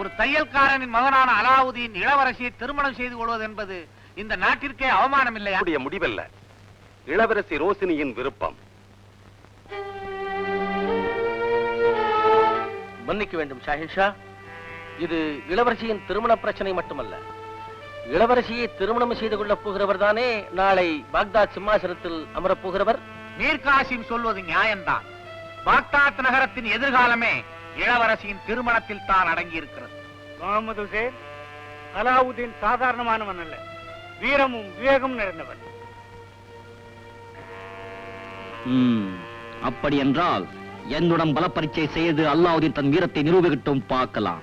ஒரு தையல்காரனின் மகனான அலாவுதீன் இளவரசியை திருமணம் செய்து கொள்வது என்பது இந்த நாட்டிற்கே அவமானம் இல்லையா? முடிவல்ல, இளவரசி ரோசினியின் விருப்பம். மன்னிக்க வேண்டும் ஷாஹின்ஷா, இது இளவரசியின் திருமண பிரச்சனை மட்டுமல்ல. இளவரசியை திருமணம் செய்து கொள்ளப் போகிறவர் தானே நாளை பாக்தாத் சிம்மாசனத்தில் அமரப் போகிறவர். மீர் காசிம் சொல்வது நியாயம்தான். பாக்தாத் நகரத்தின் எதிர்காலமே இளவரசியின் திருமணத்தில் தான் அடங்கி இருக்கிறது. முகமது ஹுசேன் அலாவுதீன் சாதாரணமானவன் அல்ல, வீரமும் விவேகம் நிறைந்தவன். அப்படி என்றால் என்னுடன் பல பரீட்சை செய்து அல்லாவுதீன் தன் வீரத்தை நிரூபிக்கட்டும், பார்க்கலாம்.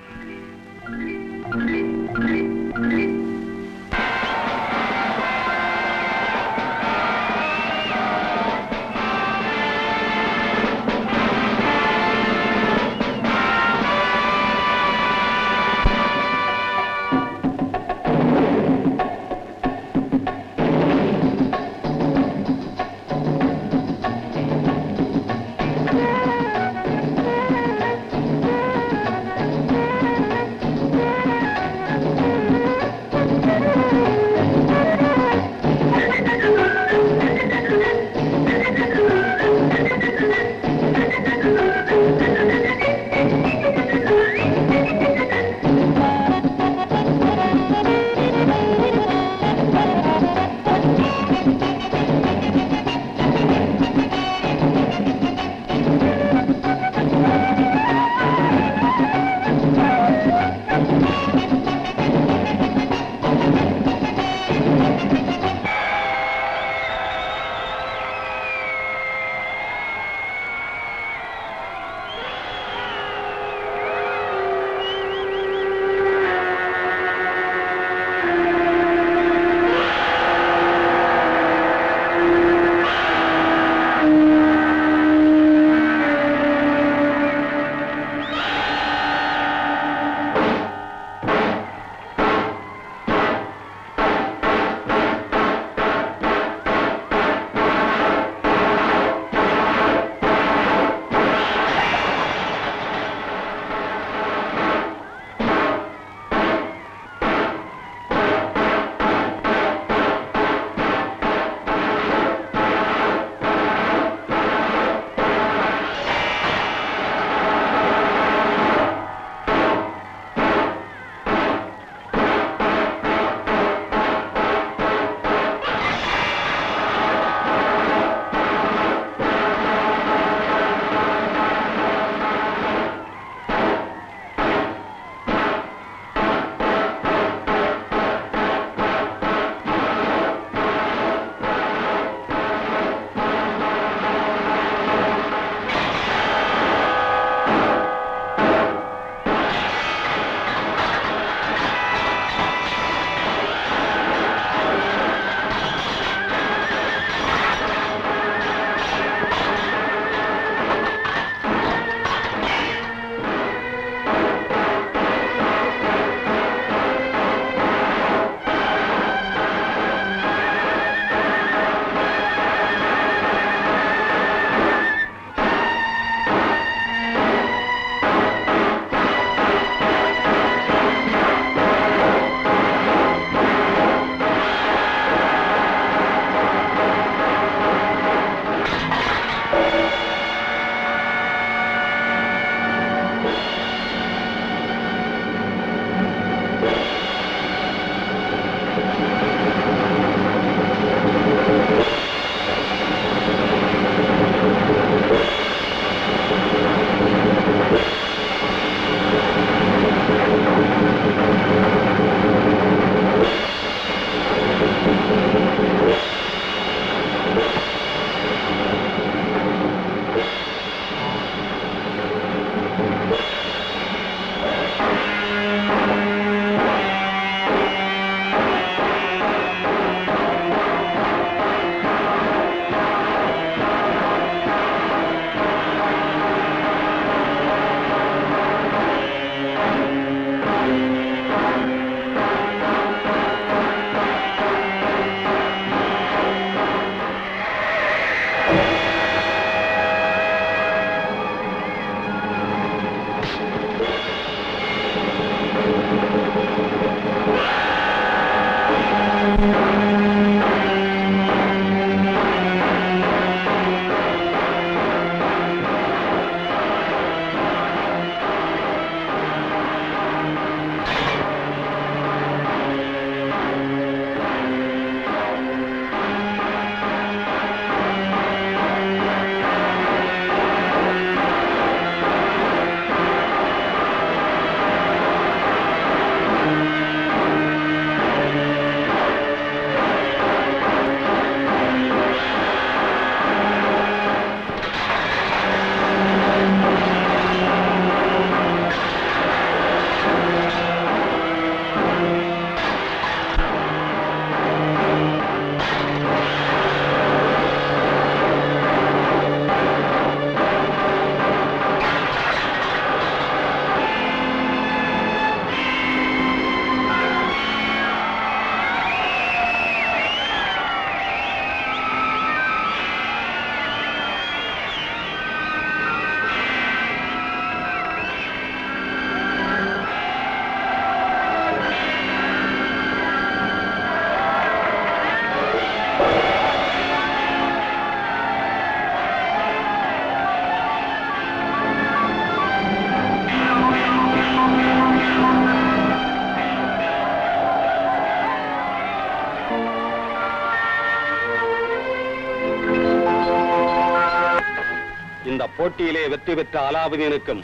போட்டியிலே வெற்றி பெற்ற அலாவுதீனுக்கும்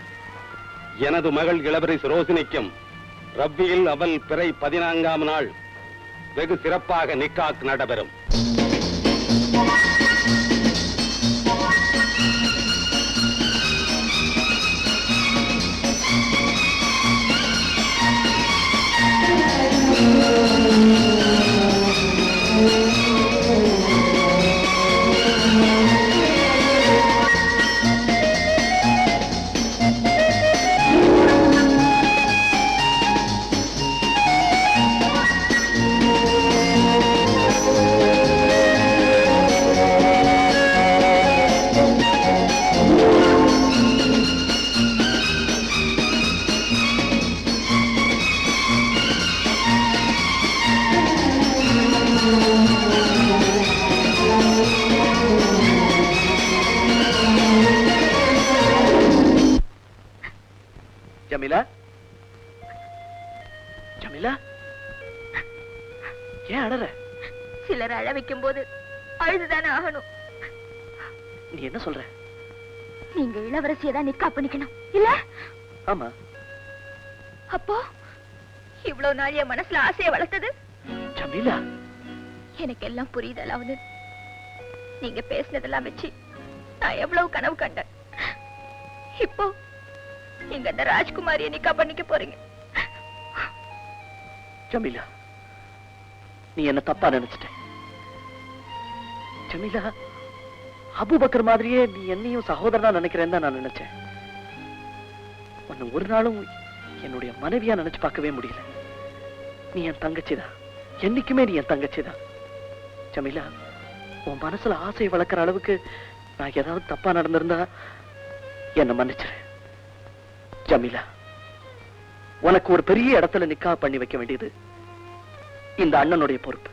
எனது மகள் இளவரசி ரோசினிக்கும் ரப்பியில் அவல் பிறை 14ஆம் நாள் வெகு சிறப்பாக நிக்காக் நடைபெறும். ஜமீலா, ஜமீலா, ஏன் அழற? சிலர் அழ வைக்கும் போது அழுதுதானே ஆகணும். நீ என்ன சொல்ற? நீங்க இளவரசியை தான் நிக்கா பண்ணிக்கணும் இல்ல? ஆமா. அப்போ இவ்வளவு நாள் என் மனசுல ஆசையை வளர்த்தது? ஜமீலா, எனக்கு எல்லாம் புரியுதலாவது. நீங்க பேசினதெல்லாம் வச்சு நான் எவ்வளவு கனவு கண்டேன். இப்போ நீங்க அந்த ராஜ்குமாரியை நிக்கா பண்ணிக்க போறீங்க. ஜமீலா, நீ என்ன தப்பா நினைச்சிட்ட. ஜமீலா, அபூபக்கர் மாதிரியே நீ என்னையும் சகோதரனா நினைக்கிறேன்னு தான் நான் நினைச்சேன். உன்னை ஒரு நாளும் என்னுடைய மனைவியா நினைச்சு பார்க்கவே முடியல. நீ என் தங்கச்சிதான், என்னைக்குமே நீ என் தங்கச்சிதான். ஜமீலா, உன் மனசுல ஆசை வளர்க்கிற அளவுக்கு நான் ஏதாவது தப்பா நடந்திருந்தா என்ன மன்னிச்சிரு. ஜமீலா, உனக்கு ஒரு பெரிய இடத்துல நிக்கா பண்ணி வைக்க வேண்டியது இந்த அண்ணனுடைய பொறுப்பு.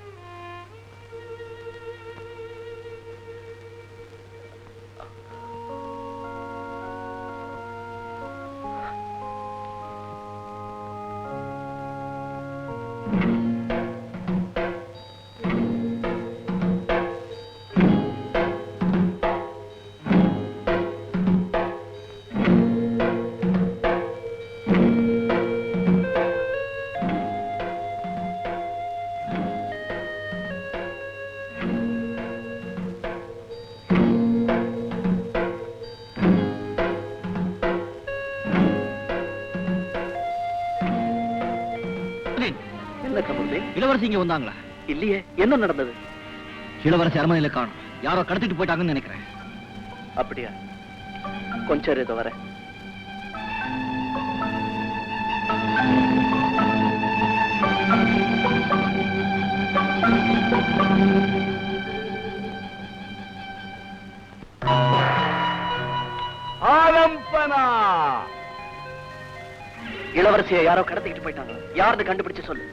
இளவரசி இங்க வந்தாங்களா? இல்லையே, என்ன நடந்தது? இளவரசி அரண்மனையில காணும். யாரோ கடத்திட்டு போயிட்டாங்கன்னு நினைக்கிறேன். அப்படியா? கொஞ்சம் இதை வர. இளவரசியை யாரோ கடத்திக்கிட்டு போயிட்டாங்க. யாருன்னு கண்டுபிடிச்சு சொல்லு.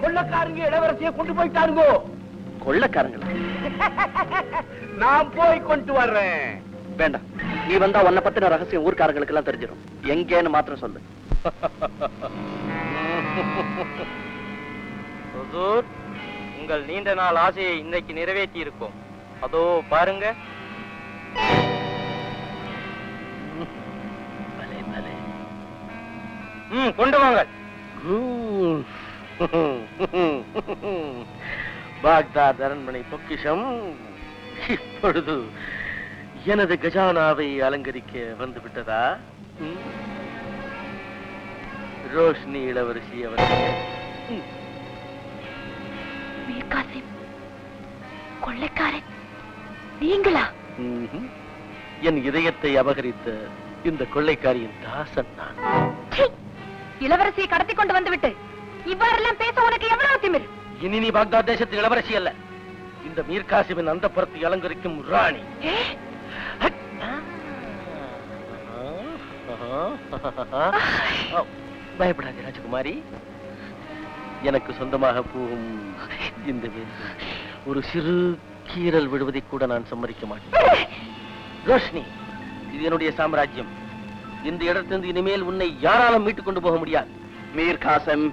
கொள்ளக்காரங்க இளவரசியை கொண்டு போயிட்டாருங்கோ. கொள்ளக்காரங்களா? நான் போய் கொண்டு வர்றேன். வேண்டாம், நீ வந்தா உன்னை பத்தின ரகசியம் ஊர்க்காரங்களுக்கு எல்லாம் தெரிஞ்சிடும். எங்கேன்னு மாத்திரம் சொல்லு. உங்கள் நீண்ட நாள் ஆசையை இன்னைக்கு நிறைவேற்றி இருக்கோம். அதோ பாருங்க. கொண்டு வாங்க. பாக்தாத் அரண்மனை பொக்கிஷம் இப்பொழுது எனது கஜானாவை அலங்கரிக்க வந்து விட்டதா? ரோஷினி இளவரசி அவர்கள். கொள்ளைக்காரன் நீங்களா? என் இதயத்தை அபகரித்த இந்த கொள்ளைக்காரியின் தாசன் நான். இளவரசியை கடத்தி கொண்டு வந்து விட்டு இவ்வாறெல்லாம் பேச உனக்கு எவ்வளவு திமிர்? இனி நீ பாக்தாத் தேசத்தின் இளவரசி அல்ல, இந்த மீர் காசிமின் அந்தப்புறத்தை அலங்கரிக்கும் ராணி. பயப்படாதே ராஜகுமாரி. எனக்கு சொந்தமாக போகும் இந்த ஒரு சிறு கீறல் விடுவதை கூட நான் சம்மதிக்க மாட்டேன். ரோஷினி, இது என்னுடைய சாம்ராஜ்யம். இந்த இடத்திலிருந்து இனிமேல் உன்னை யாராலும் மீட்டுக் கொண்டு போக முடியாது. மீர் காசிம்,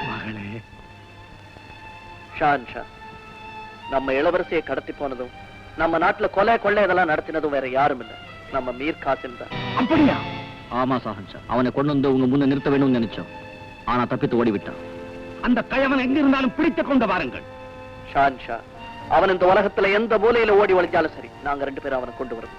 மகளே, ஷான் ஷா, நம்ம இளவரசியை கடத்தி போனதும் நம்ம நாட்டுல கொலை கொள்ளை இதெல்லாம் நடத்தினதும் வேற யாரும் இல்ல, நம்ம மீர் காசிம் தான். அப்படியா? ஆமா சாஹன்ஷா, அவனை கொண்டு வந்து உங்க முன்ன நிறுத்த வேணும்னு நினைச்சோம். ஆனா தப்பித்து ஓடிவிட்டான். அந்த கயவன் எங்க இருந்தாலும் பிடித்துக் கொண்டு வாருங்கள். ஷான் ஷா, அவன் இந்த உலகத்துல எந்த மூலையில ஓடி ஒளிஞ்சாலும் சரி, நாங்க 2 பேரும் அவனை கொண்டு வரோம்.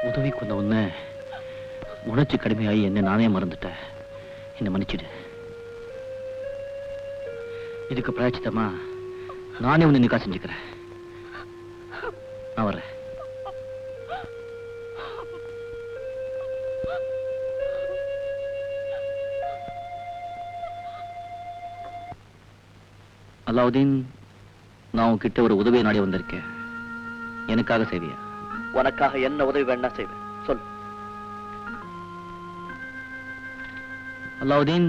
உதவிக்கு வந்த உன்னை உணர்ச்சி கடுமையாகி என்னை நானே மறந்துட்டேன். என்னை மன்னிச்சிடு. இதுக்கு பிராய்ச்சித்தமா நானே உன்னை நிக்கா செஞ்சுக்கிறேன். நான் வரேன். அலாவுதீன், நான் உன்கிட்ட ஒரு உதவியை நாடி வந்திருக்கேன். எனக்காக செய்வியா? உனக்காக என்ன உதவி வேணா செய்வேன், சொல். அலாவுதீன்,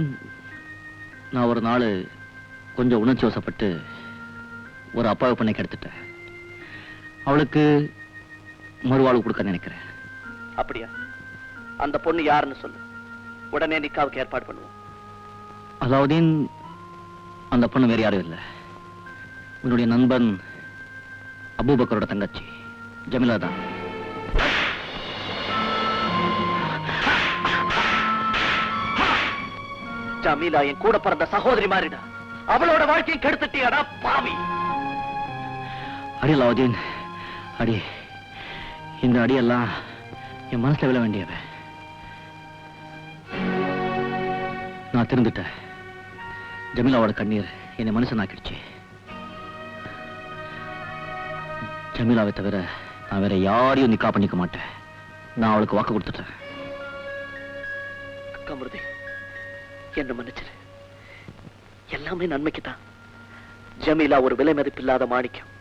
நான் ஒரு நாள் கொஞ்சம் உணர்ச்சி வசப்பட்டு ஒரு அப்பாவை பண்ணை கெடுத்துட்டேன். அவளுக்கு மறுவாழ்வு கொடுக்க நினைக்கிறேன். அப்படியா? அந்த பொண்ணு யாருன்னு சொல்லு, உடனே நிக்காவுக்கு ஏற்பாடு பண்ணுவோம். அலாவுதீன், அந்த பொண்ணு வேற யாரும் இல்லை. உன்னுடைய நண்பன் அபூபக்கரோட தங்கச்சி ஜமீலா தான். ஜமீலா என் கூட பிறந்த சகோதரி மாறிடா. அவளோட வாழ்க்கையை கெடுத்துட்டியாடா பாவி. அடி அலாவுதீன், அடி. இந்த அடியெல்லாம் என் மனசுல விழ வேண்டியவ. நான் திருந்துட்டேன். ஜமீலாவோட கண்ணீர் என்னை மனுஷனாக்கிடுச்சு. ஜமீலாவை தவிர நான் வேற யாரையும் நிக்கா பண்ணிக்க மாட்டேன். நான் அவளுக்கு வாக்கு கொடுத்துட்டேன். கமருதி, என்ன மன்னிச்சிரு. எல்லாமே நன்மைக்குதான். ஜமீலா ஒரு விலை மதிப்பில்லாத மாணிக்கம்.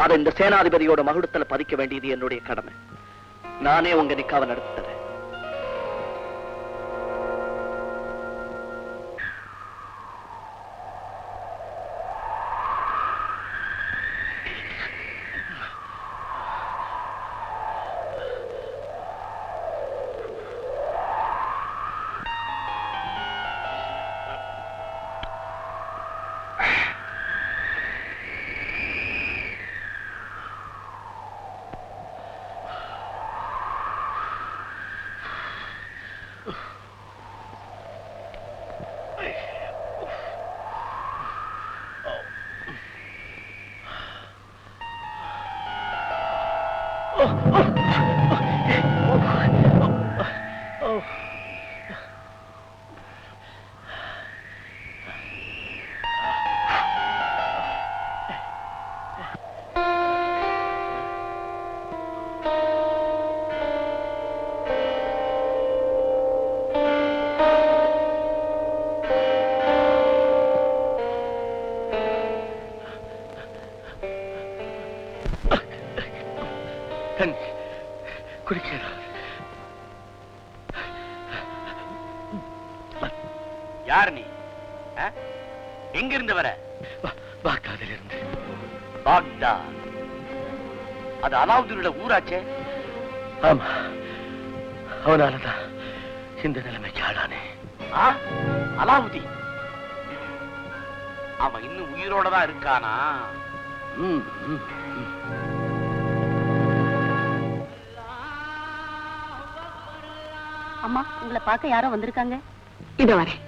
அதை இந்த சேனாதிபதியோட மகுடத்துல பதிக்க வேண்டியது என்னுடைய கடமை. நானே உங்க நிக்காவை நடத்தி தரேன். யார் நீ? எங்க இருந்து வர? பாக்தாதில் இருந்து. பாக்தாத்? அது அலாவுதீனோட ஊராச்சே. ஆமா, அவனாலதான் இந்த நிலைமைக்கு ஆளானே. அலாவுதீன் அவன் இன்னும் உயிரோட தான் இருக்கானா? அம்மா, உங்களை பார்க்க யாரோ வந்திருக்காங்க. இதோ வரேன்.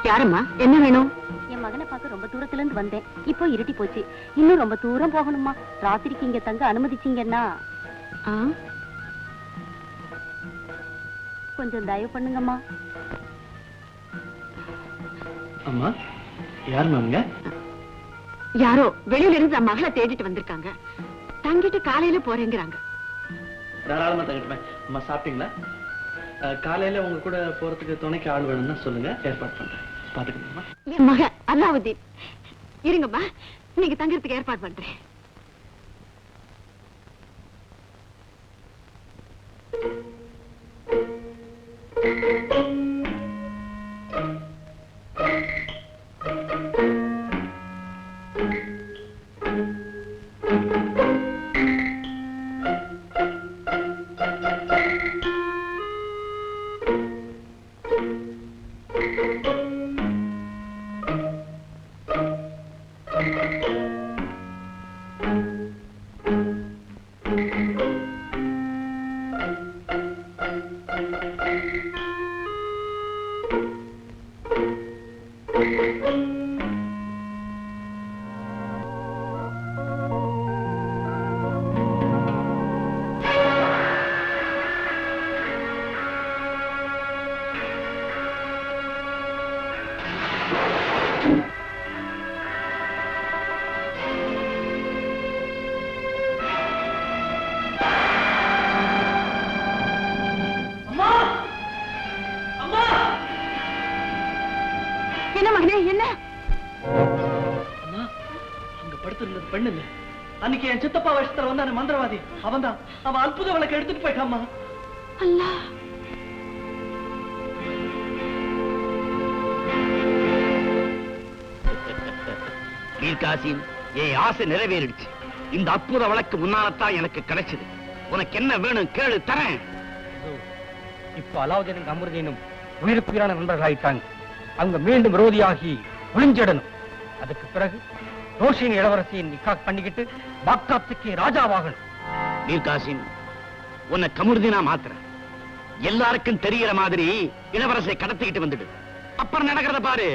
யாரம்மா, என்ன வேணும்? என் மகனை பார்க்க ரொம்ப தூரத்துல இருந்து வந்தேன். இப்போ இருட்டி போச்சு. இன்னும் ரொம்ப தூரம் போகணுமா. ராத்திரிக்கு இங்க தங்க அனுமதிச்சீங்கன்னா கொஞ்சம் தயவு பண்ணுங்கம்மா. அம்மா, யார் மாங்க? யாரோ வெளியில இருந்து மகளை தேடிட்டு வந்திருக்காங்க. தங்கிட்டு காலையில போறேங்கிறாங்க. தாராளமா தங்கிட்டுமே. அம்மா, சாப்பிட்டீங்களா? காலையில உங்க கூட போறதுக்கு துணைக்கு ஆள் வேணும்னா சொல்லுங்க, ஏற்பாடு பண்றேன். பாத்துக்கணுமா? என் மக அலாவுதீன். இருங்கம்மா, நீங்க தங்கறதுக்கு ஏற்பாடு பண்றேன். என்ன மகனே என்ன? அம்மா, அங்க படுத்திருந்தது பெண்ணு இல்ல. அன்னைக்கு என் சித்தப்பா வருஷத்துல வந்தான மந்திரவாதி அவன்தான். அவன் அற்புத விளக்கு எடுத்துட்டு போயிட்டாமா. அல்லா, மீர்காசிம், என் ஆசை நிறைவேறிடுச்சு. இந்த அற்புத வழக்கு முன்னால்தான் எனக்கு கிடைச்சது. உனக்கு என்ன வேணும் கேளு, தரேன். இப்ப அலாவுதீனும் கமருதீனும் உயிருக்குயிரான நண்பர்களாயிட்டாங்க. அவங்க மீண்டும் விரோதியாகி ஒளிஞ்சிடணும். அதுக்கு பிறகு ரோஷின் இளவரசியின் நிக்காக் பண்ணிக்கிட்டு பாக்தாத்துக்கு ராஜாவாகணும். மீர்காசிம், உன்னை கமருதீனா மாத்துறேன். எல்லாருக்கும் தெரியற மாதிரி இளவரசியை கடத்திக்கிட்டு வந்துடு. அப்புறம் நடக்கிறத பாரு.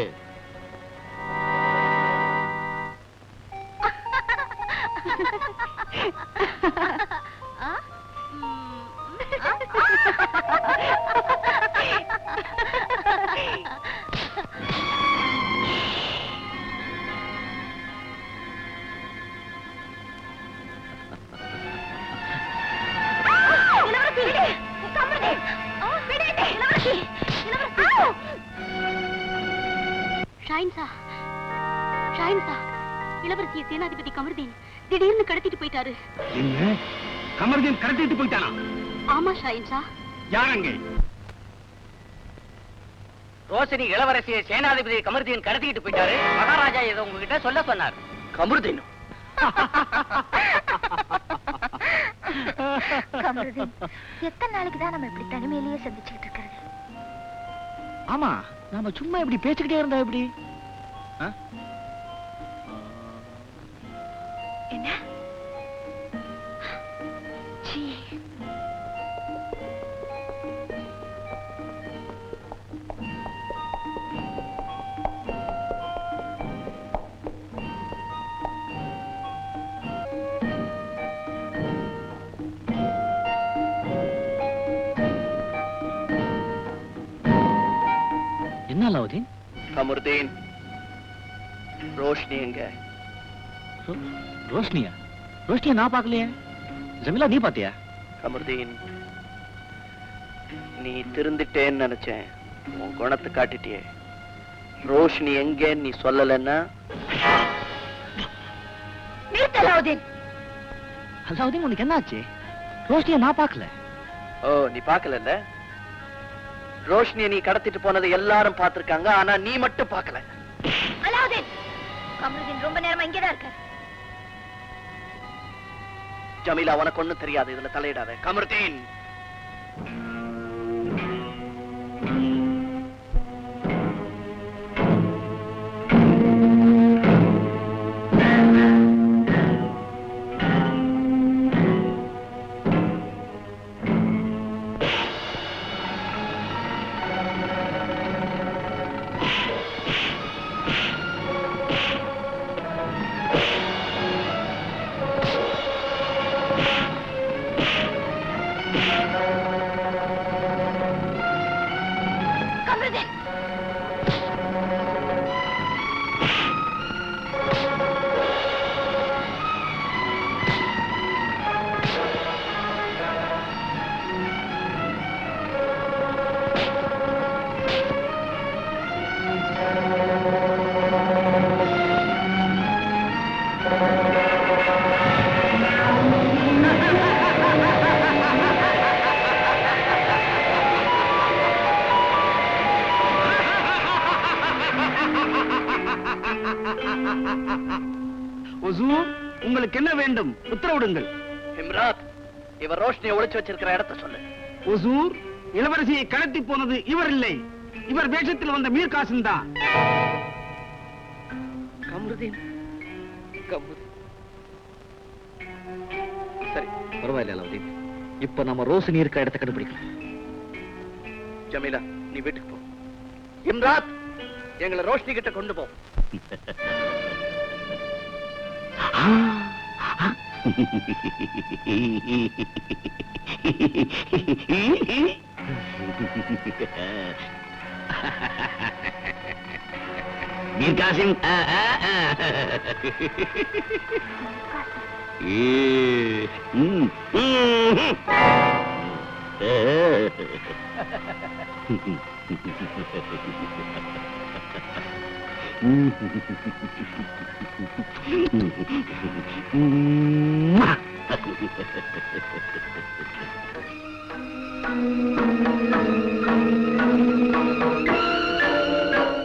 இளவரசிய சேனாதிபதி கமருதீன் திடீர்னு கடத்திட்டு போயிட்டாரு. என்ன? கமருதீன் கடத்திட்டு போயிட்டானா? ஆமா ஷாயின்ஷா. யாரங்க? ரோஷினி இளவரசியை சேனாதிபதி கமருதீன் கடத்திட்டு போயிட்டாரு. மகாராஜா இதை உங்ககிட்ட சொல்ல சொன்னார். கமருதீன் கமருதீன், எத்தனை நாளைக்கு தான் நம்ம இப்படி தனிமையிலேயே சந்திச்சுக்கிட்டு இருக்கிறது? ஆமா, நாம சும்மா இப்படி பேசிக்கிட்டே இருந்தா எப்படி? என்ன? என்ன அலாவுதீன்? கமருதீன், ரோஷினி எங்க? ரோஷினியா? ரோஷினியா நான் பார்க்கலையே. ஜமீலா, நீ பாத்தியா? கமருதீன், நீ திருந்துட்டேன்னு நினைச்சேன். உன் குணத்தை காட்டிட்டியே. ரோஷினி எங்கன்னு நீ சொல்லலன்னா? அலாவுதீன், அலாவுதீன், உனக்கு என்ன ஆச்சு? ரோஷினியா நான் பார்க்கல. ஓ, நீ பார்க்கல? ரோஷினியை நீ கடத்திட்டு போனதை எல்லாரும் பார்த்திருக்காங்க, ஆனா நீ மட்டும் பார்க்கல. அலாவுதீன், கமருதீன் ரொம்ப நேரமா இங்கேதான் இருக்க. ஜமீலா, உனக்கு ஒண்ணும் தெரியாது, இதுல தலையிடாத. கமருதீன், உங்களுக்கு என்ன வேண்டும்? உத்தரவிடுங்கள். இம்ராத், இவர் ரோஷினியை ஒளிச்சு வச்சிருக்கிற இடத்தை சொல்லு. ஒசூர், இளவரசியை கடத்தி போனது இவர் இல்லை. இவர் வேஷத்தில் வந்த மீர்காசிம் தான். கமருதீன், சரி, பரவாயில்ல அலாவுதீன். இப்ப நம்ம ரோஷினி இருக்கிற இடத்தை கண்டுபிடிக்கலாம். ஜமீலா, நீ வீட்டுக்கு போ. இம்ராத், எங்களை ரோஷினி கிட்ட கொண்டு போ. மீர் காசிம்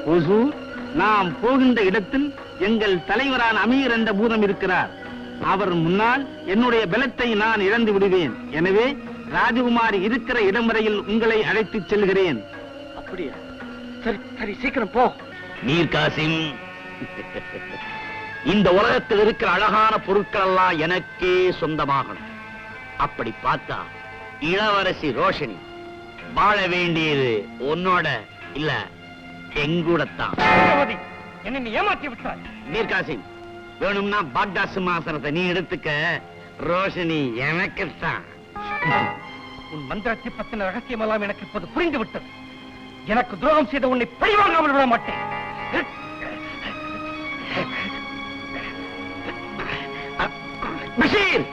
ஓசூர், நாம் போகின்ற இடத்தில் எங்கள் தலைவரான அமீர் என்ற பூதம் இருக்கிறார். அவர் முன்னால் என்னுடைய பலத்தை நான் இழந்து விடுவேன். எனவே ராஜகுமாரி இருக்கிற இடம் வரையில் உங்களை அழைத்துச் செல்கிறேன். அப்படியா? சரி சரி, சீக்கிரம் போ. மீர் காசிம், இந்த உலகத்தில் இருக்கிற அழகான பொருட்கள் எல்லாம் எனக்கே சொந்தமாகணும். அப்படி பார்த்தா இளவரசி ரோஷினி வாழ வேண்டியது உன்னோட இல்ல எங்கூடத்தான். என்னை நீ ஏமாற்றி விட்டாய். மீர் காசிம், வேணும்னா பாக்தா சிம்மாசனத்தை நீ எடுத்துக்க. ரோஷினி எனக்குத்தான். உன் மந்திரத்தை பத்தின ரகசியம் எல்லாம் எனக்கு இப்போது புரிந்து விட்டது. எனக்கு துரோகம் செய்த உன்னை பழிவாங்காமல் விட மாட்டேன். பஷீர்,